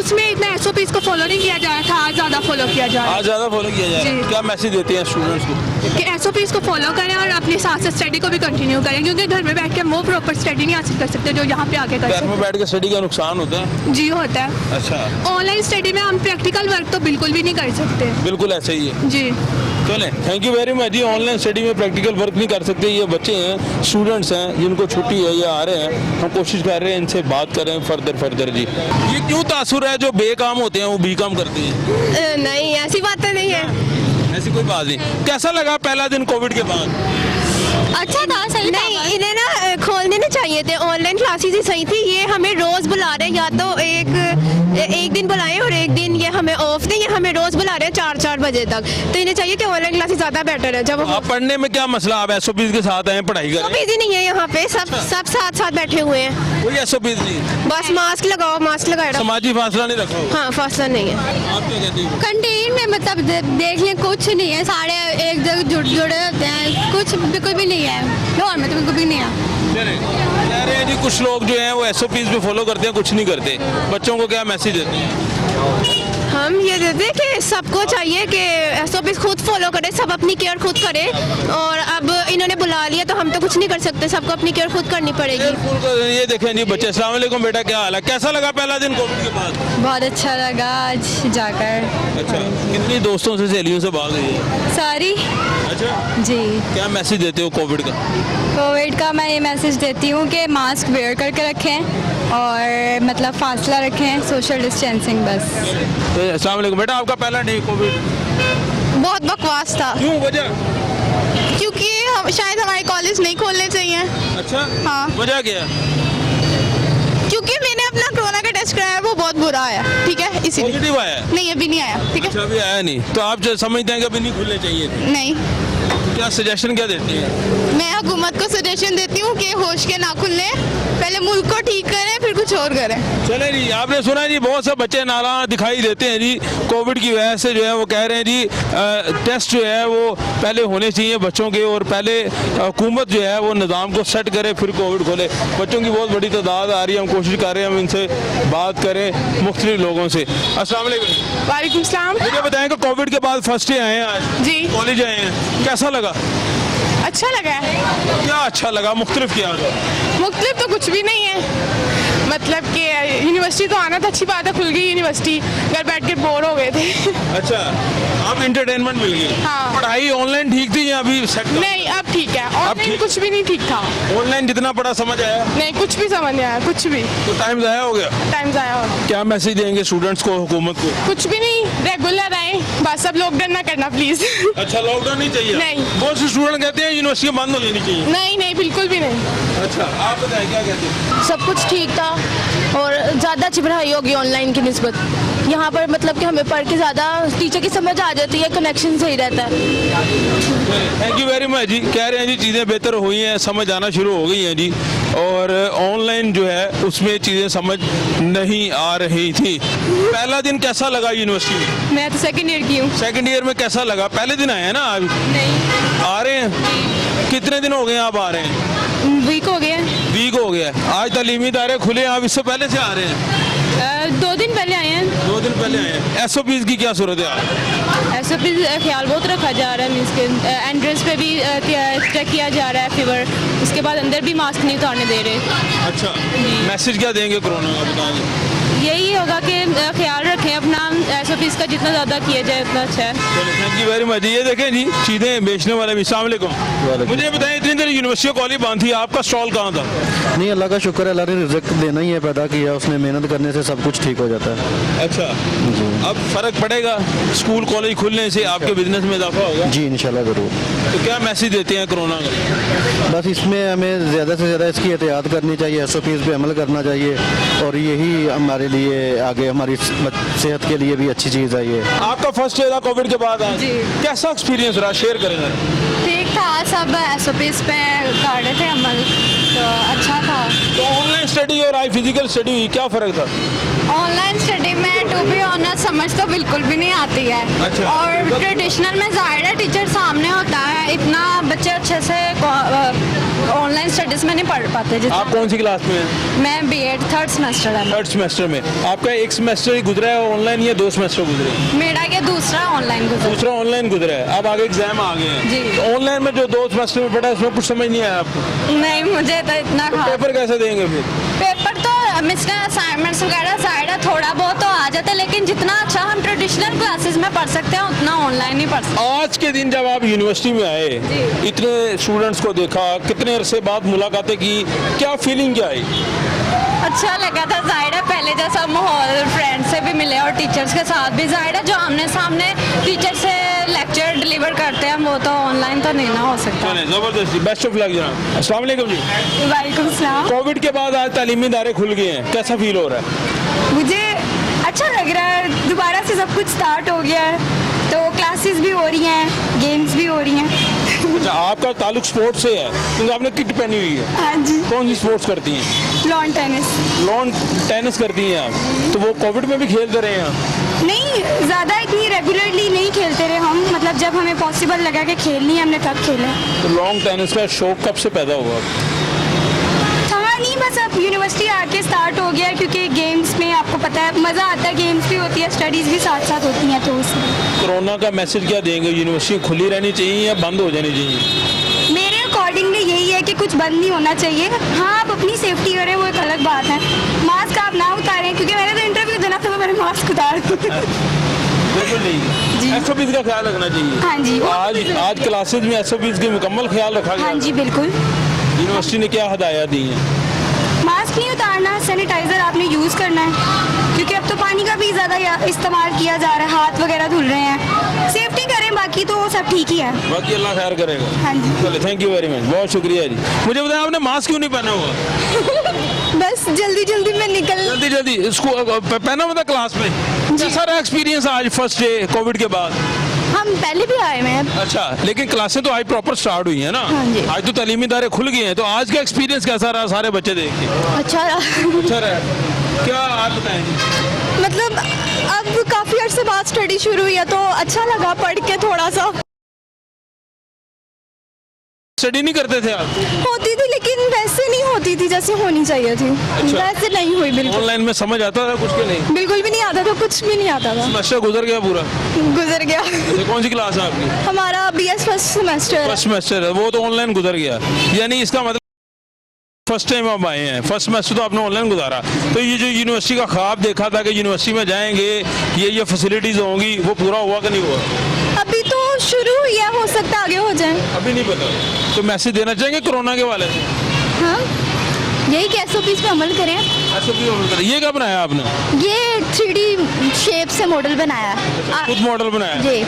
उसमें इतना SOPs को फॉलो नहीं किया जा रहा था, आज ज़्यादा फॉलो किया जा रहा आज ज़्यादा फॉलो किया जा रहा है। जी। क्या मैसेज देते हैं स्टूडेंट्स को? है कि SOPs को फॉलो करें और अपने साथ साथ स्टडी को भी कंटिन्यू करें, क्योंकि घर में बैठ के हम वो प्रॉपर स्टडी नहीं हासिल कर सकते जो यहाँ पे आके कर घर सकते में बैठ के स्टडी का नुकसान होता है। हैं। जी होता है। अच्छा, ऑनलाइन स्टडी में हम प्रैक्टिकल वर्क तो बिल्कुल भी नहीं कर सकते। बिल्कुल ऐसे ही है। जी चलें, थैंक यू वेरी मच जी। ऑनलाइन स्टडी में प्रैक्टिकल वर्क नहीं कर सकते, ये बच्चे हैं, स्टूडेंट्स हैं जिनको छुट्टी है, ये आ रहे हैं, हम कोशिश कर रहे हैं इनसे बात करें फर्दर जी। ये क्यों तासुर है जो बेकाम होते हैं वो बी काम करते हैं? नहीं, ऐसी बातें नहीं है। ऐसी कोई बात नहीं। कैसा लगा पहला दिन कोविड के बाद? अच्छा था, सही नहीं, इन्हें ना खोल देने चाहिए थे। ऑनलाइन क्लासेस ही सही थी। ये हमें रोज बुला रहे हैं, या तो एक दिन बुलाएं और एक दिन ये हमें ऑफ दें, ये हमें रोज बुला रहे हैं 4 बजे तक। तो इन्हें चाहिए कि ऑनलाइन क्लासेस ज्यादा बेटर है। जब आप पढ़ने में क्या मसला? आप SOPs के साथ आए पढ़ाई करें? बिजी नहीं है यहाँ पे, सब साथ बैठे हुए हैं। कोई SOPs नहीं? बस मास्क लगाओ, मास्क लगाए रहो। समाजी फासला नहीं रखो? हाँ, फासला नहीं है। आप क्या कहती हो? कंटीन में मतलब देख लें, कुछ नहीं है, सारे एक जगह जुड़े होते हैं, कुछ बिल्कुल भी नहीं है। लाहौर में तो बिल्कुल भी नहीं है। चलें, कह रहे हैं जी कुछ लोग जो हैं वो SOPs पे फॉलो करते हैं, कुछ नहीं करते। बच्चों को क्या मैसेज देते हैं? हम ये देते हैं कि सबको चाहिए कि SOPs खुद फॉलो करें, सब अपनी केयर खुद करें। और अब इन्होंने बुला लिया तो हम तो कुछ नहीं कर सकते, सबको अपनी केयर खुद करनी पड़ेगी। ये देखें जी बच्चे। अस्सलाम वालेकुम बेटा, क्या हाल है? कैसा लगा पहला दिन कोविड के बाद? बहुत अच्छा लगा आज जाकर। अच्छा, कितनी दोस्तों से सहेलियों से बात हुई है? सारी। अच्छा, जी। क्या मैसेज देते हो कोविड का? कोविड का मैं ये मैसेज देती हूँ कि मास्क वेयर करके रखें और मतलब फासला रखें, सोशल डिस्टेंसिंग बस। तो अस्सलाम वालेकुम बेटा, आपका पहला डे कोविड बहुत बकवास था, क्यों? वजह? क्योंकि शायद हमारे कॉलेज नहीं खोलने चाहिए। अच्छा, हाँ। वजह क्या? क्योंकि मैंने अपना कोरोना का टेस्ट कराया, वो बहुत बुरा आया। ठीक है, इसीलिए। पॉजिटिव आया? नहीं, अभी नहीं आया। ठीक है। अच्छा, अभी आया नहीं। तो आप जो समझते हैं कि अभी नहीं खुलने चाहिए थे? नहीं, क्या सजेशन क्या देती हैं? मैं हुकूमत को सजेशन देती हूँ कि होश के ना खुलने, पहले मुल्क को ठीक करें फिर कुछ और करें। चले जी, आपने सुना जी बहुत से बच्चे नाला दिखाई देते हैं जी कोविड की वजह से। जो है वो कह रहे हैं जी टेस्ट जो है वो पहले होने चाहिए बच्चों के, और पहले हुकूमत जो है वो निज़ाम को सेट करे फिर कोविड खोले। बच्चों की बहुत बड़ी तादाद आ रही है, हम कोशिश कर रहे हैं हम इनसे बात करें मुख्तलिफ लोगों से। अस्सलाम वालेकुम। वालेकुम सलाम। मुझे बताएं कि कोविड के बाद फर्स्ट डे आए हैं आज, जी। कॉलेज आए हैं, कैसा लगा? अच्छा लगा है। क्या अच्छा लगा? मुख्तलिफ क्या? मुख्तलिफ तो कुछ भी नहीं है, मतलब कि यूनिवर्सिटी तो आना था, अच्छी बात है, खुल गई यूनिवर्सिटी, घर बैठ के बोर हो गए थे। अच्छा, आप इंटरटेनमेंट मिल गई। हाँ। पढ़ाई ऑनलाइन ठीक थी या अभी सेट? नहीं, अब ठीक है। ऑनलाइन ठीक? कुछ भी नहीं ठीक था। ऑनलाइन जितना पढ़ा समझ आया? नहीं, कुछ भी समझ नहीं आया, कुछ भी। तो टाइम ज़ाया हो गया। टाइम ज़ाया हो। क्या मैसेज देंगे स्टूडेंट्स को, हुकूमत को? कुछ भी नहीं, रेगुलर आए, बस अब लॉकडाउन ना करना प्लीज। अच्छा, लॉकडाउन नहीं चाहिए? नहीं। बहुत से स्टूडेंट कहते हैं यूनिवर्सिटी बंद हो जानी चाहिए। नहीं नहीं, बिल्कुल भी नहीं। अच्छा, आप बताएं क्या कहते हैं? सब कुछ ठीक था और ज़्यादा अच्छी पढ़ाई होगी ऑनलाइन की निस्बत। यहाँ पर मतलब कि हमें पढ़ के ज़्यादा टीचर की समझ आ जाती है, कनेक्शन सही रहता है। थैंक यू वेरी मच जी। कह रहे हैं जी चीज़ें बेहतर हुई हैं, समझ आना शुरू हो गई हैं जी, और ऑनलाइन जो है उसमें चीज़ें समझ नहीं आ रही थी। पहला दिन कैसा लगा यूनिवर्सिटी में? मैं तो सेकेंड ईयर की हूँ। सेकंड ईयर में कैसा लगा? पहले दिन आए हैं ना? अभी नहीं, आ रहे हैं? कितने दिन हो गए आप आ रहे हैं? वीक हो गया है। वीक हो गया। आज तालीमी इदारे खुले, आप इससे पहले से आ रहे हैं? 2 दिन पहले आए हैं। 2 दिन पहले आए हैं। SOPs की क्या सूरत है? ऐसा भी ख्याल बहुत रखा जा रहा है, मीन्स के एंट्रेंस पे भी चेक किया जा रहा है फीवर, उसके बाद अंदर भी मास्क नहीं उतारने दे रहे। अच्छा, मैसेज क्या देंगे कोरोना का, बता दें। यही होगा कि ख्याल रखें अपना, SOPs का जितना ज़्यादा किया जाए उतना अच्छा है। चलो, थैंक यू वेरी मच। ये देखें जी चीज़ें बेचने वाले भी। अस्सलाम वालेकुम। मुझे बताएं, इतनी देर यूनिवर्सिटी कॉलेज बंद थी, आपका स्टॉल कहाँ था? नहीं, अल्लाह का शुक्र है, अल्लाह ने रिज़्क देना ही है, पैदा किया उसने, मेहनत करने से सब कुछ ठीक हो जाता है। अच्छा, अब फर्क पड़ेगा स्कूल कॉलेज खुलने से, आपके बिजनेस में इजाफा होगा? जी इंशाल्लाह ज़रूर। तो क्या मैसेज देते हैं कोरोना का? बस इसमें हमें ज़्यादा से ज़्यादा इसकी एहतियात करनी चाहिए, SOPs पे अमल करना चाहिए, और यही हमारे लिए आगे हमारी सेहत के लिए भी अच्छी चीज़ है ये। आपका फर्स्ट डे था कोविड के बाद आज, कैसा एक्सपीरियंस रहा? शेयर करें जरा। ठीक था, सब SOPs पे कर रहे थे अमल, तो अच्छा था। तो ऑनलाइन स्टडी और आई फिजिकल स्टडी हुई, क्या फ़र्क था? ऑनलाइन स्टडी में टू बी ऑनेस्ट समझ तो बिल्कुल भी नहीं आती है। अच्छा। और ट्रेडिशनल में ज़ाहिर है टीचर सामने होता है, इतना बच्चे अच्छे से ऑनलाइन स्टडीज़ में नहीं पढ़ पाते। आप कौन सी क्लास में हैं? मैं B.Ed 3rd सेमेस्टर है। थर्ड सेमेस्टर में। आपका एक सेमेस्टर ही गुजरा है ऑनलाइन या 2 सेमेस्टर गुजरे हैं? मेरा ये दूसरा ऑनलाइन गुजरा। दूसरा ऑनलाइन गुजरा है, अब आगे एग्जाम आ गए हैं। जी। तो ऑनलाइन में जो 2 सेमेस्टर में पढ़ा है उसमें कुछ समझ नहीं आया आपको? नहीं, मुझे तो इतना खास पेपर कैसे देंगे फिर? पेपर तो मिसने असाइनमेंट्स वगैरह साइड है, थोड़ा बहुत तो आ जाता है, लेकिन जितना अच्छा हम ट्रेडिशनल क्लासेस में पढ़ सकते हैं उतना ऑनलाइन नहीं पढ़ सकते। आज के दिन जब आप यूनिवर्सिटी में आए, इतने स्टूडेंट्स को देखा, कितने अरसे बाद मुलाकातें की, क्या फीलिंग क्या आई? अच्छा लगा था, जाहिर है पहले जैसा माहौल, फ्रेंड से भी मिले और टीचर्स के साथ भी, जाहिर है जो आमने सामने टीचर से लेक्चर डिलीवर करते हैं वो तो ऑनलाइन तो नहीं ना हो सकता। चलें, जबरदस्ती, बेस्ट ऑफ लक जनाब। अस्सलाम वालेकुम जी। वालेकुम सलाम। कोविड के बाद आज तालीमी इदारे खुल गए हैं, कैसा फील हो रहा है? मुझे अच्छा लग रहा है, दोबारा से सब कुछ स्टार्ट हो गया है, तो क्लासेस भी हो रही हैं, गेम्स भी हो रही हैं। अच्छा, आपका ताल्लुक स्पोर्ट्स से है क्योंकि आपने किट पहनी हुई है। हाँ जी। कौन सी स्पोर्ट्स करती हैं? Lawn tennis. लॉन टेनिस करती हैं आप, तो वो कोविड में भी खेलते रहे हैं आप? नहीं, ज़्यादा इतनी रेगुलरली नहीं खेलते रहे हम, मतलब जब हमें पॉसिबल लगा कि खेलनी है हमने तब खेला। तो लॉन्ग टेनिस का शौक कब से पैदा हुआ? हाँ नहीं, बस अब यूनिवर्सिटी आके स्टार्ट हो गया, क्योंकि गेम्स में आपको पता है मज़ा आता है, गेम्स भी होती है, स्टडीज़ भी साथ साथ होती हैं, तो उसमें कोरोना का मैसेज क्या देंगे? यूनिवर्सिटी खुली रहनी चाहिए या बंद हो जानी चाहिए? मेरे अकॉर्डिंगली यही है कि कुछ बंद नहीं होना चाहिए। हाँ, आप अपनी सेफ्टी करें वो एक अलग बात है, मास्क आप ना उतारें, क्योंकि मैंने तो इंटरव्यू देना था तो मैंने मास्क उतार बिल्कुल नहीं, SOPs का ख्याल रखना चाहिए। हाँ जी। आज क्लासेज में SOPs की मुकम्मल ख्याल रखा गया। हाँ जी बिल्कुल। यूनिवर्सिटी ने क्या हदायत दी हैं? मास्क नहीं उतारना, सैनिटाइज़र आपने यूज़ करना है, क्योंकि अब तो पानी का भी ज़्यादा इस्तेमाल किया जा रहा है, हाथ वगैरह धुल रहे हैं, सेफ्टी करें, बाकी तो सब ठीक ही है। बाकी अल्लाह खैर करेगा। हाँ जी। चलिए, थैंक यू वेरी मच, बहुत शुक्रिया जी। मुझे बताएं आपने मास्क क्यों नहीं पहना हुआ? बस जल्दी जल्दी में निकल। जल्दी इसको पहना हुआ था क्लास में। कैसा रहा एक्सपीरियंस आज फर्स्ट डे कोविड के बाद? हम पहले भी आए हैं। अच्छा, लेकिन क्लासें तो आज प्रॉपर स्टार्ट हुई है ना? हाँ जी। आज तो तालीमी इदारे खुल गए हैं, तो आज का एक्सपीरियंस कैसा रहा सारे बच्चे देख के? अच्छा अच्छा रहा। क्या आप बताएं जी? मतलब अब काफ़ी अर्से बाद स्टडी शुरू हुई है, तो अच्छा लगा पढ़ के थोड़ा सा। स्टडी नहीं करते थे आप? होती थी, लेकिन वैसे नहीं होती थी जैसे होनी चाहिए थी। वैसे नहीं हुई बिल्कुल। ऑनलाइन में समझ आता था कुछ के नहीं? बिल्कुल भी नहीं आता था, कुछ भी नहीं आता था। सेमेस्टर गुजर गया पूरा? गुजर गया। अच्छा, कौन सी क्लास है आपकी? हमारा BS first semester. First semester है, वो तो ऑनलाइन गुजर गया, यानी इसका मतलब फर्स्ट टाइम आप आए हैं, फर्स्ट सेमेस्टर तो आपने ऑनलाइन गुजारा। तो ये जो यूनिवर्सिटी का ख्वाब देखा था कि यूनिवर्सिटी में जाएंगे, ये फैसिलिटीज होंगी, वो पूरा हुआ कि नहीं हुआ? अभी तो शुरू हुई है, हो सकता है आगे हो जाए, अभी नहीं पता। तो मैसेज देना चाहेंगे कोरोना के वाले से? हाँ, यही कि SOPs पे अमल करें। ये क्या बनाया आपने? ये 3D शेप से मॉडल बनाया है। खुद मॉडल बनाया? जी।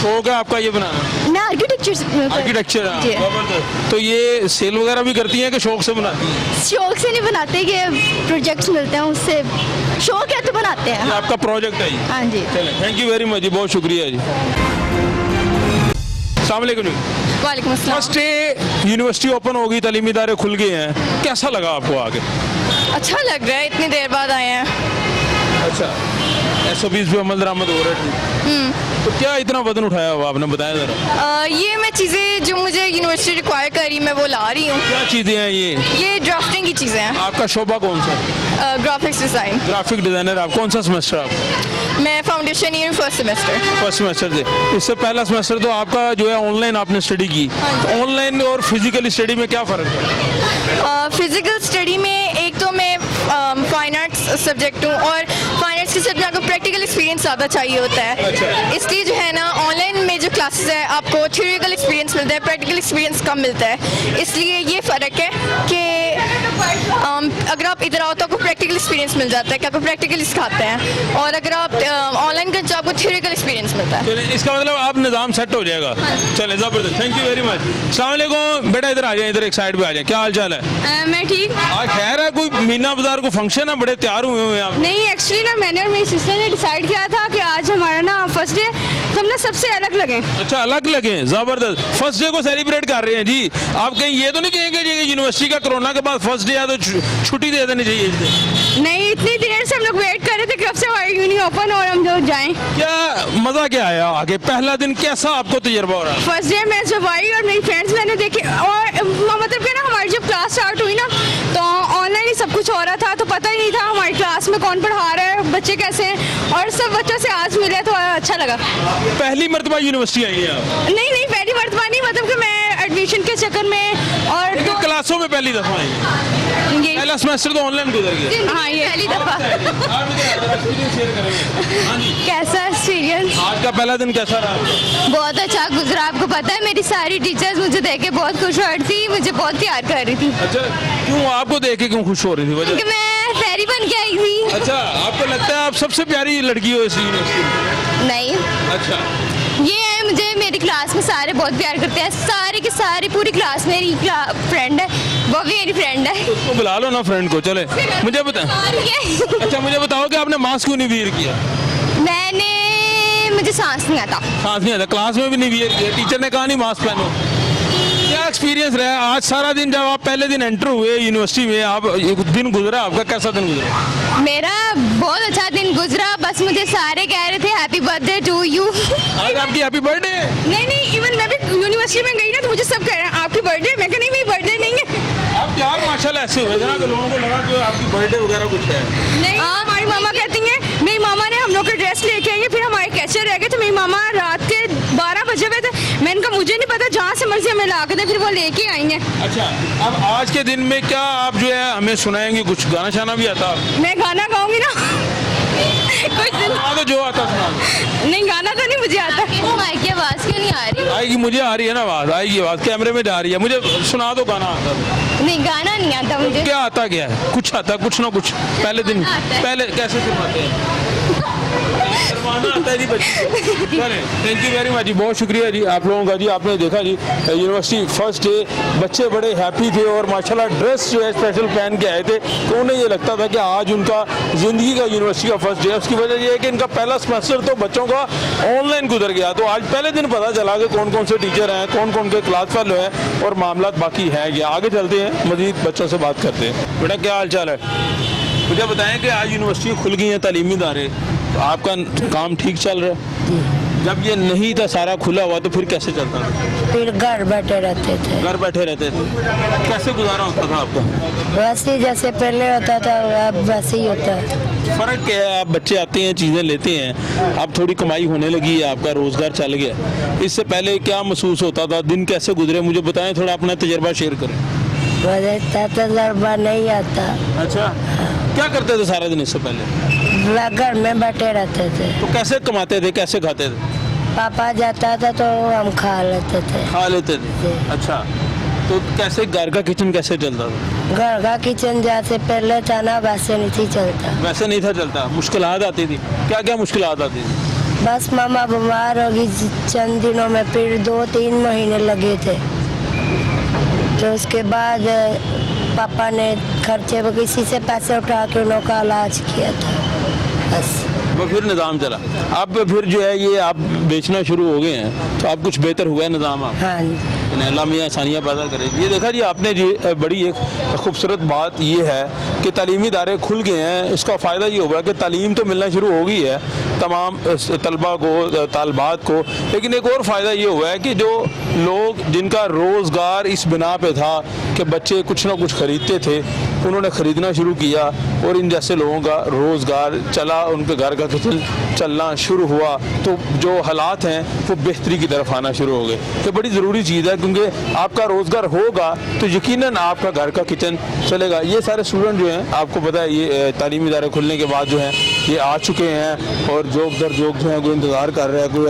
शौक है आपका ये बनाना? मैं आर्किटेक्चर आर्किटेक्चर। तो ये सेल वगैरह भी करती हैं कि शौक से बनाती हैं? शौक से नहीं बनाते, कि प्रोजेक्ट्स मिलते हैं उससे, शौक है तो बनाते हैं। ये आपका प्रोजेक्ट है ये? हाँ जी। चलें, थैंक यू वेरी मच जी, बहुत शुक्रिया जी। अस्सलाम वालेकुम। वालेकुम अस्सलाम। फर्स्ट डे यूनिवर्सिटी ओपन होगी, तालीमी इदारे खुल गए हैं, कैसा लगा आपको आगे? अच्छा लग रहा है, इतनी देर बाद आए हैं। अच्छा, SOPs पे अमल दरामद हो रहे थे, तो क्या इतना वजन उठाया हुआ आपने, बताया जरा। ये मैं चीज़ें जो मुझे यूनिवर्सिटी रिक्वायर करी मैं वो ला रही हूँ। क्या चीज़ें हैं ये ड्राफ्टिंग की चीज़ें हैं। आपका शोबा कौन सा है? Graphics design. Graphic designer. आप कौन सा सेमेस्टर आप? मैं foundation year first semester. First semester से। इससे पहला सेमेस्टर तो आपका जो है ऑनलाइन आपने स्टडी की, तो ऑनलाइन और फिजिकल स्टडी में क्या फ़र्क है? फिजिकल स्टडी में एक तो मैं फाइन आर्ट्स सब्जेक्ट हूँ, और फाइन आर्ट्स के सब्जेक्ट आपको प्रैक्टिकल एक्सपीरियंस ज़्यादा चाहिए होता है। अच्छा। इसलिए जो है ना ऑनलाइन में जो क्लासेस है आपको थ्योरिटिकल एक्सपीरियंस मिलता है, प्रैक्टिकल एक्सपीरियंस कम मिलता है। इसलिए ये फ़र्क है कि अगर आप इधर आओ तो आपको प्रैक्टिकल एक्सपीरियंस मिल जाता है कि आपको प्रैक्टिकली सिखाते हैं, और अगर आप ऑनलाइन करते हो आपको थ्योरिटिकल एक्सपीरियंस मिलता है। चलिए, इसका मतलब आप निज़ाम सेट हो जाएगा। चले, ज़बरदस्त, थैंक यू वेरी मच। अस्सलाम वालेकुम। बेटा इधर आ जाए, इधर एक साइड पे आ जाए। क्या हाल चाल है? मैं ठीक। आज खैर है, कोई मीना बाजार को फंक्शन है, बड़े तैयार हुए हैं आप? नहीं, एक्चुअली ना मैंने और मेरी सिस्टर ने डिसाइड किया था कि आज हमारा ना फर्स्ट डे, तो हम ना सबसे अलग लगे। अच्छा, अलग लगे, जबरदस्त। फर्स्ट डे को सेलिब्रेट कर रहे हैं जी। आप कहीं ये तो नहीं कहेंगे लीजिए कि यूनिवर्सिटी का कोरोना के बाद फर्स्ट डे है तो छुट्टी दे देनी चाहिए इस दिन। नहीं, इतनी देर से हम लोग वेट कर रहे थे कब से हमारी यूनी ओपन और हम लोग जाएं। क्या मजा क्या आया आगे, पहला दिन कैसा आपको तजुर्बा हो रहा है? फर्स्ट डे मैं जब आई और मेरी फ्रेंड्स मैंने देखी, और मतलब कि ना हमारी जब क्लास स्टार्ट हुई ना तो ऑनलाइन ही सब कुछ हो रहा था, तो पता ही नहीं था हमारी क्लास में कौन पढ़ा रहा है, बच्चे कैसे हैं, और सब बच्चों से आज मिले तो अच्छा लगा। पहली मरतबा यूनिवर्सिटी आई है आप? नहीं, पहली मरतबा नहीं, मतलब कि मैं एडमिशन के चक्कर में और लेकिन क्लासों में पहली दफा आई है। ये पहला सेमेस्टर तो ऑनलाइन गुजर गया। हाँ, ये पहली दफा। आप मुझे एक्सपीरियंस शेयर करेंगे? हाँ जी, कैसा एक्सपीरियंस? आज का पहला दिन कैसा रहा? बहुत अच्छा गुजरा। आपको पता है मेरी सारी टीचर्स मुझे देख के बहुत खुश हो रही थी, मुझे बहुत प्यार कर रही थी। अच्छा, क्यों आपको देख के क्यों खुश हो रही थी? वजह? क्योंकि मैं फेरी बन के आई थी। अच्छा, आपको लगता है आप सबसे प्यारी लड़की हो इस यूनिवर्सिटी में? नहीं, अच्छा, ये है, मुझे मेरी क्लास में सारे बहुत प्यार करते हैं, सारे के सारे, पूरी क्लास मेरी फ्रेंड है, वो भी मेरी फ्रेंड है। उसको बुला लो ना फ्रेंड को। चले, मुझे बता। अच्छा, मुझे बताओ कि आपने मास्क क्यों नहीं वियर किया? मुझे सांस नहीं आता। सांस नहीं आता, क्लास में भी नहीं वियर किया, टीचर ने कहा नहीं मास्क पहनो। क्या एक्सपीरियंस रहा आज सारा दिन, जब आप पहले दिन एंटर हुए यूनिवर्सिटी में, आप एक दिन गुजरा, आपका कैसा दिन गुजरा? मेरा बहुत अच्छा दिन गुजरा, बस मुझे सारे कह रहे थे हैप्पी बर्थडे टू यू। आज आपकी हैप्पी बर्थडे? नहीं, इवन मैं भी यूनिवर्सिटी में गई ना तो मुझे सब कह रहे हैं आपकी बर्थडे, मैं कहा नहीं मेरी बर्थडे नहीं है। आप यार माशाल्लाह ऐसे हुए ना कि लोगों को लगा कि आपकी बर्थडे वगैरह कुछ है। नहीं, हमारी मामा कहती हैं, मेरी मामा ने हम लोग के ड्रेस लेके आई है, फिर हमारे कैचर रह गए, तो मेरी मामा रात के 12 बजे हुए थे, मैंने कहा मुझे नहीं पता, जहाँ से मर्जी हमें ला के दे, फिर वो लेके आई हैं। अच्छा, अब आज के दिन में क्या आप जो है हमें सुनाएंगे, कुछ गाना शाना भी आता? मैं गाना गाऊंगी ना कुछ दिन तो जो आता सुना। नहीं, गाना तो नहीं मुझे आता। माइक की आवाज क्यों नहीं आ रही? आएगी, मुझे आ रही है ना आवाज, आएगी आवाज, कैमरे में जा रही है, मुझे सुना दो गाना आता है। नहीं, गाना नहीं आता मुझे। क्या आता क्या है? कुछ आता, कुछ ना कुछ पहले दिन, पहले कैसे शर्माते हैं? शर्माना आता है जी बच्चे को। चले, थैंक यू वेरी मच जी, बहुत शुक्रिया जी आप लोगों का जी। आपने देखा जी यूनिवर्सिटी फर्स्ट डे, बच्चे बड़े हैप्पी थे और माशाल्लाह ड्रेस जो है स्पेशल पहन के आए थे, तो उन्हें ये लगता था कि आज उनका ज़िंदगी का यूनिवर्सिटी का फर्स्ट डे। उसकी वजह ये है कि इनका पहला सेमेस्टर तो बच्चों का ऑनलाइन गुजर गया, तो आज पहले दिन पता चला कि कौन कौन से टीचर हैं, कौन कौन के क्लास फेलो हैं और मामला बाकी है क्या। आगे चलते हैं, मजीद बच्चों से बात करते हैं। बेटा क्या हाल चाल है? मुझे बताएं कि आज यूनिवर्सिटी खुल गई है, तालीमी इदारे, तो आपका काम ठीक चल रहा है? जब ये नहीं था सारा खुला हुआ तो फिर कैसे चलता था? फिर घर बैठे रहते थे। घर बैठे रहते थे, कैसे गुजारा होता था आपका? वैसे जैसे पहले होता था अब वैसे ही होता है। फ़र्क क्या है? आप बच्चे आते हैं, चीज़ें लेते हैं, अब थोड़ी कमाई होने लगी है, आपका रोज़गार चल गया। इससे पहले क्या महसूस होता था, दिन कैसे गुजरे, मुझे बताएं, थोड़ा अपना तजर्बा शेयर करें। मुझे तजर्बा नहीं आता। अच्छा, क्या करते थे सारा दिन इससे पहले? घर में बैठे रहते थे। तो कैसे कमाते थे, कैसे खाते थे? पापा जाता था तो हम खा लेते थे। खा लेते थे। अच्छा, तो कैसे घर का किचन कैसे चलता था? घर का किचन जैसे पहले था ना वैसे नहीं चलता। वैसे नहीं था चलता, मुश्किलात आती थी। क्या क्या मुश्किलात आती थी? बस मामा बीमार हो गई चंद दिनों में, फिर 2-3 महीने लगे थे, तो उसके बाद पापा ने खर्चे वो किसी से पैसे उठा के उनका इलाज किया था, बस वो फिर निज़ाम चला। अब फिर जो है ये आप बेचना शुरू हो गए हैं, तो अब कुछ बेहतर हुआ है निज़ाम? आप हाँ जी, अल्लाह मियाँ आसानियाँ पैदा करे। ये देखा जी आपने जी, बड़ी एक खूबसूरत बात ये है कि तालीमी इदारे खुल गए हैं। इसका फ़ायदा ये होगा कि तालीम तो मिलना शुरू हो गई है तमाम तलबा को, तालबात को, लेकिन एक और फ़ायदा ये हुआ है कि जो लोग जिनका रोज़गार इस बिना पे था कि बच्चे कुछ ना कुछ ख़रीदते थे, उन्होंने ख़रीदना शुरू किया और इन जैसे लोगों का रोज़गार चला, उनके घर का किचन चलना शुरू हुआ, तो जो हालात हैं वो बेहतरी की तरफ आना शुरू हो गए। ये बड़ी ज़रूरी चीज़ है, क्योंकि आपका रोज़गार होगा तो यकीनन आपका घर का किचन चलेगा। ये सारे स्टूडेंट जो हैं, आपको पता है ये तालीमी इदारे खुलने के बाद जो हैं ये आ चुके हैं और जॉब दर जॉब जो है कोई इंतज़ार कर रहा है, कोई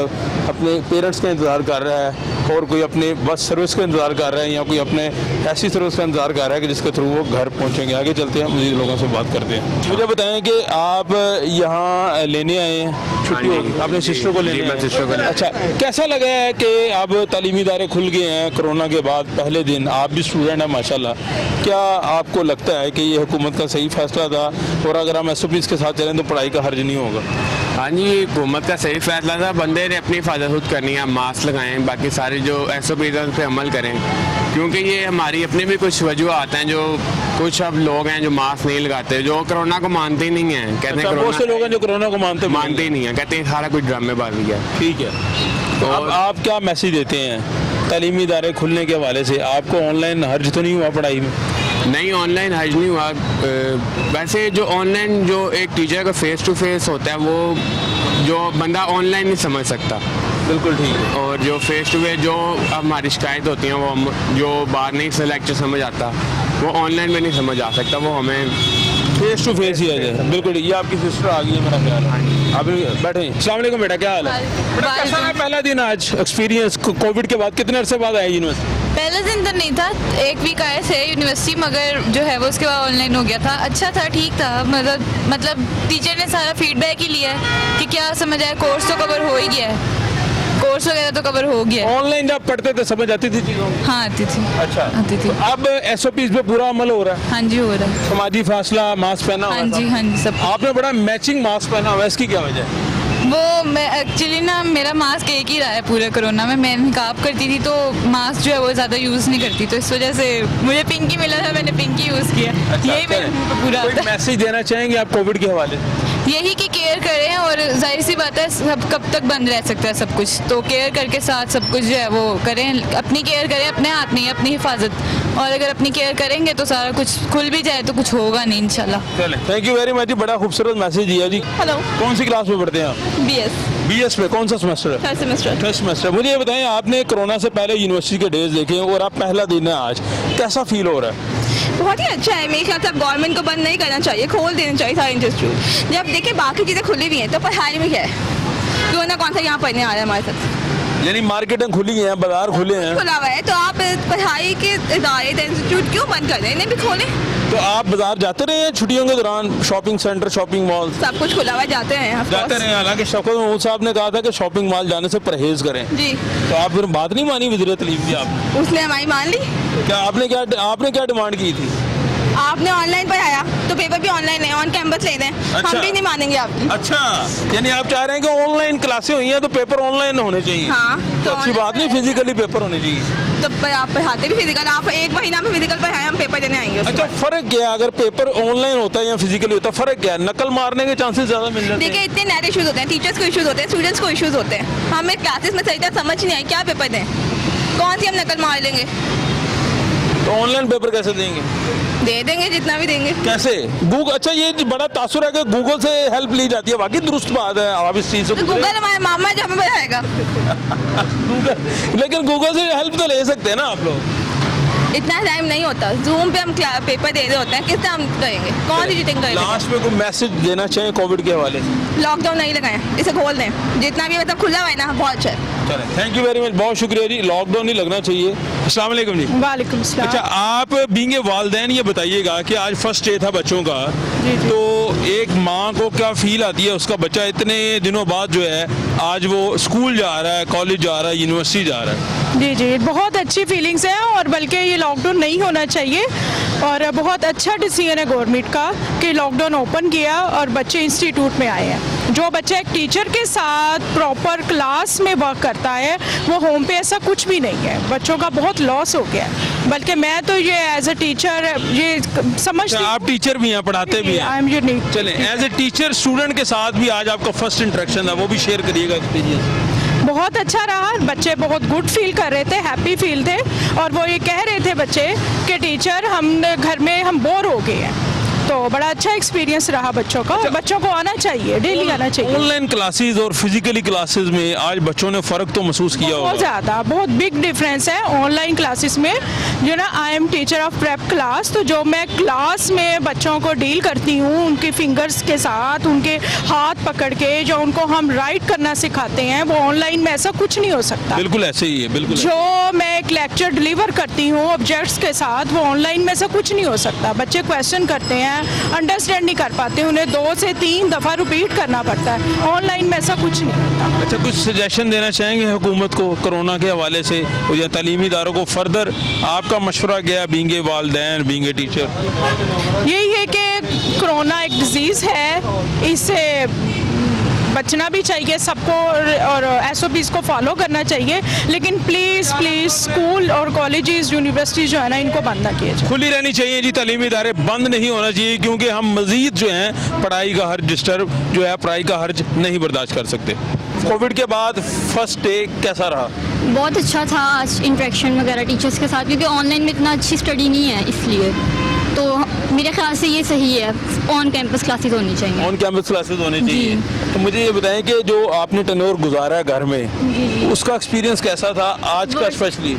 अपने पेरेंट्स का इंतज़ार कर रहा है और कोई अपने बस सर्विस का इंतज़ार कर रहा है या कोई अपने ऐसी सर्विस का इंतज़ार कर रहा है कि जिसके थ्रू वो घर पहुँचेंगे। आगे चलते हैं, मज़ीद लोगों से बात करते हैं। मुझे बताएं कि आप यहाँ लेने आए हैं, छुट्टी होगी, अपने सिस्टर को लेने? सिस्टर को। अच्छा, कैसा लगा है कि अब तालीमी इदारे खुल गए हैं कोरोना के बाद पहले दिन? आप भी स्टूडेंट हैं माशाल्लाह, क्या आपको लगता है कि ये हुकूमत का सही फैसला था और अगर हम SOPs के साथ चलें तो पढ़ाई का हर्ज नहीं होगा? हाँ जी, हुकूमत का सही फैसला था। बंदे ने अपनी हिफाजत खुद करनी है, मास्क लगाएं, बाकी सारे जो SOPs हैं उस पर अमल करें, क्योंकि ये हमारी अपनी भी कुछ वजूहत हैं। जो कुछ अब लोग हैं जो मास्क नहीं लगाते, जो कोरोना को मानते ही नहीं हैं, कहते हैं बहुत से लोग हैं जो कोरोना को मानते ही नहीं हैं, कहते हैं सारा कुछ ड्रामेबाजी है। ठीक है, तो अब आप क्या मैसेज देते हैं तालीमी इदारे खुलने के हवाले से? आपको ऑनलाइन हर्ज तो नहीं हुआ पढ़ाई में? नहीं, ऑनलाइन हर्ज नहीं हुआ। वैसे जो ऑनलाइन जो एक टीचर का फेस टू फेस होता है वो जो बंदा ऑनलाइन नहीं समझ सकता। बिल्कुल ठीक है। और जो फेस टू फेस जो हमारी शिकायत होती हैं वो हम जो बाहर नहीं से लेक्चर समझ आता वो ऑनलाइन में नहीं समझ आ सकता, वो हमें फेस टू फेस ही आ जाए। बिल्कुल। ये आपकी सिस्टर आ गई है मेरा ख्याल है, आप बैठे। अस्सलाम वालेकुम बेटा, क्या हाल है? बेटा कैसा है पहला दिन आज एक्सपीरियंस कोविड के बाद? कितने अरसे बाद आए यूनिवर्सिटी? पहले दिन तो नहीं था, 1 वीक आए थे यूनिवर्सिटी, मगर जो है वो उसके बाद ऑनलाइन हो गया था। अच्छा था, ठीक था। मतलब टीचर ने सारा फीडबैक ही लिया है कि क्या समझ आया। कोर्स तो कवर हो ही गया है, कोर्स वगैरह तो कवर हो गया। ऑनलाइन जब पढ़ते थे समझ आती थी चीज़ों? हाँ आती थी। अच्छा, आती थी। तो अब SOPs पे पूरा अमल हो रहा है? हाँ जी, हो रहा है। समाजी फासला, मास्क पहना हुआ हाँ जी, हाँ जी, सब। आपने बड़ा मैचिंग मास्क पहना हुआ है, इसकी क्या वजह है? वो मैं एक्चुअली ना मेरा मास्क एक ही रहा है पूरे कोरोना में। मैं निकाब करती थी तो मास्क जो है वो ज़्यादा यूज़ नहीं करती, तो इस वजह से मुझे पिंक ही मिला था, मैंने पिंक ही यूज़ किया। यही मेरे मुंह पे पूरा आता है। मैसेज देना चाहेंगे आप कोविड के हवाले? यही कि केयर करें, और जाहिर सी बात है सब कब तक बंद रह सकता है सब कुछ, तो केयर करके साथ सब कुछ जो है वो करें। अपनी केयर करें, अपने हाथ नहीं, अपनी हिफाजत। और अगर अपनी केयर करेंगे तो सारा कुछ खुल भी जाए तो कुछ होगा नहीं इंशाल्लाह। चलें, थैंक यू वेरी मच जी, बड़ा खूबसूरत मैसेज दिया जी। हेलो, कौन सी क्लास में पढ़ते हैं आप? BS में। कौन सा सेमेस्टर है? Third semester. मुझे ये बताएं, आपने कोरोना से पहले यूनिवर्सिटी के डेज देखे हैं और आप पहला दिन है आज, कैसा फील हो रहा है? बहुत ही अच्छा है। मेरे ख्याल से गवर्नमेंट को बंद नहीं करना चाहिए, खोल देना चाहिए सारे इंस्टीट्यूट। जब देखिए बाकी चीज़ें खुली भी हैं तो पढ़ाई में क्या है, क्यों ना कौन सा यहाँ पढ़ने आ रहा है हमारे साथ। यानी मार्केटें खुली हैं, बाजार खुले हैं, खुला हुआ है, तो आप पढ़ाई के इदारे इंस्टीट्यूट क्यों बंद कर रहे हैं? इन्हें भी खोलें। तो आप बाजार जाते रहे हैं छुट्टियों के दौरान? शॉपिंग सेंटर, शॉपिंग मॉल सब कुछ खुला हुआ है, जाते हैं। जाते रहे। हालांकि शौकत महमूद साहब ने कहा था कि शॉपिंग मॉल जाने से परहेज करें जी, तो आप फिर बात नहीं मानी वज़ीर तालीम की? आपने उसने हमारी मान ली। क्या आपने क्या डिमांड की थी? आपने ऑनलाइन पढ़ाया तो पेपर भी ऑनलाइन है, ऑन कैंपस ले दें। अच्छा। हम भी नहीं मानेंगे आपकी। अच्छा, यानी आप चाह रहे हैं कि ऑनलाइन क्लासें हुई हैं तो पेपर ऑनलाइन होने चाहिए? हाँ, तो अच्छी बात नहीं, फिजिकली पेपर होने चाहिए। तो आप पढ़ाते भी फिजिकल, आप 1 महीना में फिजिकल पढ़ाए, हम पेपर देने आएंगे। अच्छा, फर्क क्या है अगर पेपर ऑनलाइन होता है या फिजिकली होता है? फर्क क्या है? नकल मारने के चांसेस ज्यादा मिल जाते हैं। देखिए इतने नए इश्यूज होते हैं, टीचर्स को इश्यूज होते हैं, स्टूडेंट्स को इश्यूज होते हैं। हमें क्लासेस में सही तरह समझ नहीं आई, क्या पेपर दें, कौन सी हम नकल मार लेंगे? तो ऑनलाइन पेपर कैसे देंगे? दे देंगे जितना भी देंगे। कैसे? गूगल? अच्छा, ये बड़ा तासुर है कि गूगल से हेल्प ली जाती है, बाकी दुरुस्त बात है, आप इस चीज से तो गूगल हमारे मामा जो हमें बताएगा। लेकिन गूगल से हेल्प तो ले सकते हैं ना आप लोग? इतना टाइम नहीं होता, जूम पे हम पेपर दे रहे होते हैं, किससे हम करेंगे, कौन सी चीटिंग करेंगे? लास्ट में कोई मैसेज देना चाहिए कोविड के हवाले से? लॉकडाउन नहीं लगाएं, इसे खोल दें, जितना भी मतलब खुला हुआ है ना, बहुत अच्छा है। चलें, थैंक यू वेरी मच, बहुत शुक्रिया जी। लॉकडाउन नहीं लगना चाहिए। अस्सलाम वालेकुम जी। वालेकुम सलाम। अच्छा, आप बीइंग ए वालिदैन ये बताइएगा कि आज फर्स्ट डे था बच्चों का, तो एक माँ को क्या फील आती है, उसका बच्चा इतने दिनों बाद जो है आज वो स्कूल जा रहा है, कॉलेज जा रहा है, यूनिवर्सिटी जा रहा है? जी, बहुत अच्छी फीलिंग्स हैं, और बल्कि ये लॉकडाउन नहीं होना चाहिए, और बहुत अच्छा डिसीजन है गवर्नमेंट का कि लॉकडाउन ओपन किया और बच्चे इंस्टीट्यूट में आए हैं। जो बच्चा एक टीचर के साथ प्रॉपर क्लास में वर्क करता है वो होम पे ऐसा कुछ भी नहीं है। बच्चों का बहुत लॉस हो गया है, बल्कि मैं तो ये एज ए टीचर ये समझती हूँ। आप टीचर भी हैं, पढ़ाते भी हैं? I am unique. चलें, एज ए टीचर स्टूडेंट के साथ भी आज आपका फर्स्ट इंटरेक्शन था, वो भी शेयर करिएगा एक्सपीरियंस। बहुत अच्छा रहा, बच्चे बहुत गुड फील कर रहे थे, हैप्पी फील थे, और वो ये कह रहे थे बच्चे कि टीचर हम घर में हम बोर हो गए हैं। तो बड़ा अच्छा एक्सपीरियंस रहा बच्चों का। बच्चों को आना चाहिए, डेली आना चाहिए। ऑनलाइन क्लासेस और फिजिकली क्लासेस में आज बच्चों ने फ़र्क तो महसूस किया होगा? बहुत ज़्यादा, बहुत बिग डिफरेंस है ऑनलाइन क्लासेस में। जो ना, I am teacher of prep class, तो जो मैं क्लास में बच्चों को डील करती हूँ उनके फिंगर्स के साथ, उनके हाथ पकड़ के जो उनको हम राइट करना सिखाते हैं, वो ऑनलाइन में ऐसा कुछ नहीं हो सकता। बिल्कुल ऐसे ही है, बिल्कुल। जो मैं एक लेक्चर डिलीवर करती हूँ ऑब्जेक्ट्स के साथ, वो ऑनलाइन में ऐसा कुछ नहीं हो सकता। बच्चे क्वेश्चन करते हैं, अंडरस्टैंड नहीं कर पाते, उन्हें 2 से 3 दफ़ा रिपीट करना पड़ता है। ऑनलाइन में ऐसा कुछ नहीं होता। अच्छा, कुछ सजेशन देना चाहेंगे हुकूमत को कोरोना के हवाले से या तालीमी इदारों को फर्दर? आपका मशवरा क्या, बीइंग ए वालिदैन, बीइंग ए टीचर? यही है कि कोरोना एक डिजीज़ है, इससे बचना भी चाहिए सबको और SOPs को फॉलो करना चाहिए, लेकिन प्लीज़ प्लीज़ स्कूल और कॉलेजेस यूनिवर्सिटी जो है ना इनको बंद ना किया जाए। खुली रहनी चाहिए जी, तालीमी इदारे बंद नहीं होना चाहिए, क्योंकि हम मजीद जो है पढ़ाई का हर्ज डिस्टर्ब जो है पढ़ाई का हर्ज नहीं बर्दाश्त कर सकते। कोविड के बाद फर्स्ट डे कैसा रहा? बहुत अच्छा था आज इंटरेक्शन वगैरह टीचर्स के साथ, क्योंकि ऑनलाइन में इतना अच्छी स्टडी नहीं है, इसलिए तो मेरे ख्याल से ये सही है, ऑन कैंपस क्लासेस होनी चाहिए। ऑन कैंपस क्लासेस होनी चाहिए। तो मुझे ये बताएं कि जो आपने टर्नओवर गुजारा है घर में, उसका एक्सपीरियंस कैसा था आज का स्पेशली?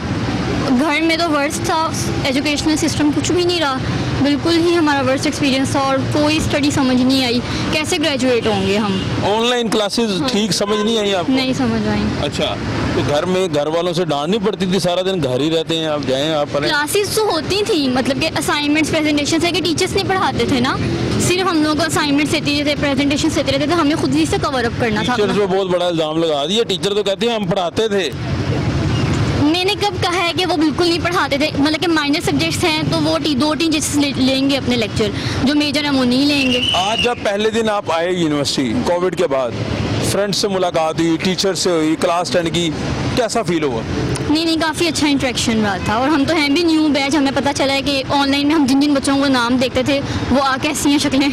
घर में तो वर्स्ट था, एजुकेशनल सिस्टम कुछ भी नहीं रहा, बिल्कुल ही हमारा वर्स्ट एक्सपीरियंस था और कोई स्टडी समझ नहीं आई, कैसे ग्रेजुएट होंगे हम। ऑनलाइन क्लासेस ठीक समझ नहीं आई आपको? नहीं समझ आई। अच्छा, तो घर में घर वालों से डांट नहीं पड़ती थी? सारा दिन घर ही रहते हैं, आप जाएं आप पढ़ें। क्लासेस तो होती थी, मतलब कि असाइनमेंट्स प्रेजेंटेशन है कि टीचर्स नहीं पढ़ाते थे ना, सिर्फ हम लोगों को असाइनमेंट्स देते थे, प्रेजेंटेशन देते रहते थे, हमें खुद ही से कवर अप करना था। टीचर्स पे बहुत बड़ा इल्जाम लगा दिया, टीचर तो कहते हैं हम पढ़ाते थे। मैंने कब कहा है कि वो बिल्कुल नहीं पढ़ाते थे, मतलब कि माइनर सब्जेक्ट्स हैं तो वो 2 टीचर्स लेंगे अपने लेक्चर, जो मेजर हैं वो नहीं लेंगे। आज जब पहले दिन आप आए यूनिवर्सिटी कोविड के बाद, फ्रेंड्स से मुलाकात हुई, टीचर से हुई, क्लास अटेंड की, कैसा फील हुआ? नहीं, काफ़ी अच्छा इंटरेक्शन रहा था, और हम तो हैं भी न्यू बैच, हमें पता चला है कि ऑनलाइन में हम जिन जिन बच्चों को नाम देखते थे वो कैसी हैं शक्लें।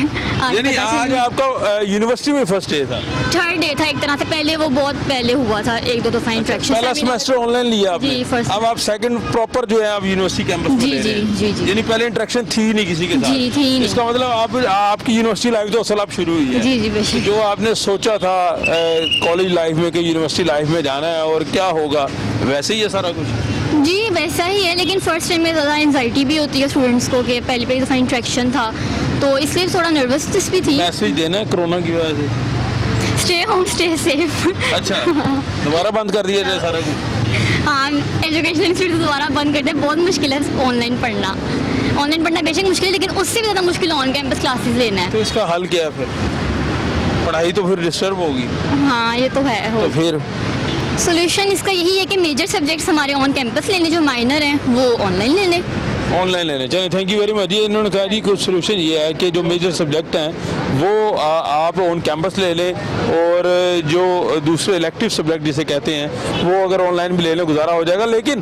यानी आज आपका यूनिवर्सिटी में फर्स्ट डे था? थर्ड डे था एक तरह से, पहले वो बहुत पहले हुआ था, 1-2 दफ़ा इंटरेक्शन। पहला सेमेस्टर ऑनलाइन लिया आपने? जी, फर्स्ट। अब आप सेकंड प्रॉपर जो है आप यूनिवर्सिटी कैंपस में ले रहे हैं। जी। यानी पहले इंटरेक्शन थी नहीं किसी के साथ? जी, थी नहीं। इसका मतलब आपकी यूनिवर्सिटी लाइफ तो असल अब शुरू हुई है। जी बेशक। जो आपने सोचा था कॉलेज लाइफ में कि यूनिवर्सिटी लाइफ में जाना है और क्या होगा, वैसे ही है सारा कुछ? जी वैसा ही है, लेकिन फर्स्ट टाइम में ज़्यादा एंजाइटी भी होती है स्टूडेंट्स को कि पहली दफ़ा इंटरेक्शन था, तो इसलिए थोड़ा नर्वसनेस भी थी। मैसेज देना है कोरोना की वजह से? Stay home stay safe. अच्छा, दोबारा बंद कर दिया जाए सारा कुछ? हाँ, एजुकेशन इंस्टीट्यूट दोबारा बंद करते हैं, बहुत मुश्किल है ऑनलाइन पढ़ना। ऑनलाइन पढ़ना बेशक मुश्किल है, लेकिन उससे भी ज़्यादा मुश्किल ऑन कैंपस क्लासेस लेना है। तो इसका हल क्या है फिर? पढ़ाई तो फिर डिस्टर्ब होगी। हाँ ये तो है। तो फिर सोल्यूशन इसका यही है कि मेजर सब्जेक्ट्स हमारे ऑन कैंपस लेने, जो माइनर हैं वो ऑनलाइन ले लें। ऑनलाइन लेने चाहिए। Thank you very much. ये इन्होंने कहा जी कुछ सोल्यूशन ये है कि जो मेजर सब्जेक्ट हैं वो आप ऑन कैंपस ले लें, और जो दूसरे इलेक्टिव सब्जेक्ट जिसे कहते हैं वो अगर ऑनलाइन भी ले लें गुजारा हो जाएगा। लेकिन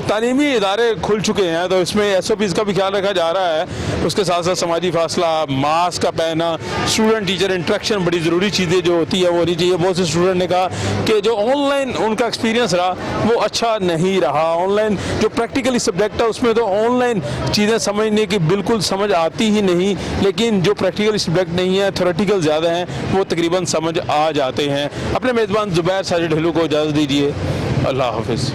तालीमी इदारे खुल चुके हैं तो इसमें SOPs का भी ख्याल रखा जा रहा है, उसके साथ साथ समाजी फासला, मास्क का पहनना, स्टूडेंट टीचर इंटरेक्शन, बड़ी ज़रूरी चीज़ें जो होती है वो होनी चाहिए। बहुत से स्टूडेंट ने कहा कि जो ऑनलाइन उनका एक्सपीरियंस रहा वो अच्छा नहीं रहा। ऑनलाइन जो प्रैक्टिकली सब्जेक्ट है उसमें तो ऑनलाइन चीज़ें समझने की बिल्कुल समझ आती ही नहीं, लेकिन जो प्रैक्टिकली सब्जेक्ट नहीं है, थ्योरेटिकल ज़्यादा हैं, वो तकरीबन समझ आ जाते हैं। अपने मेज़बान ज़ुबैर साजिद ढिल्लू को इजाज़त दीजिए। अल्लाह हाफिज़।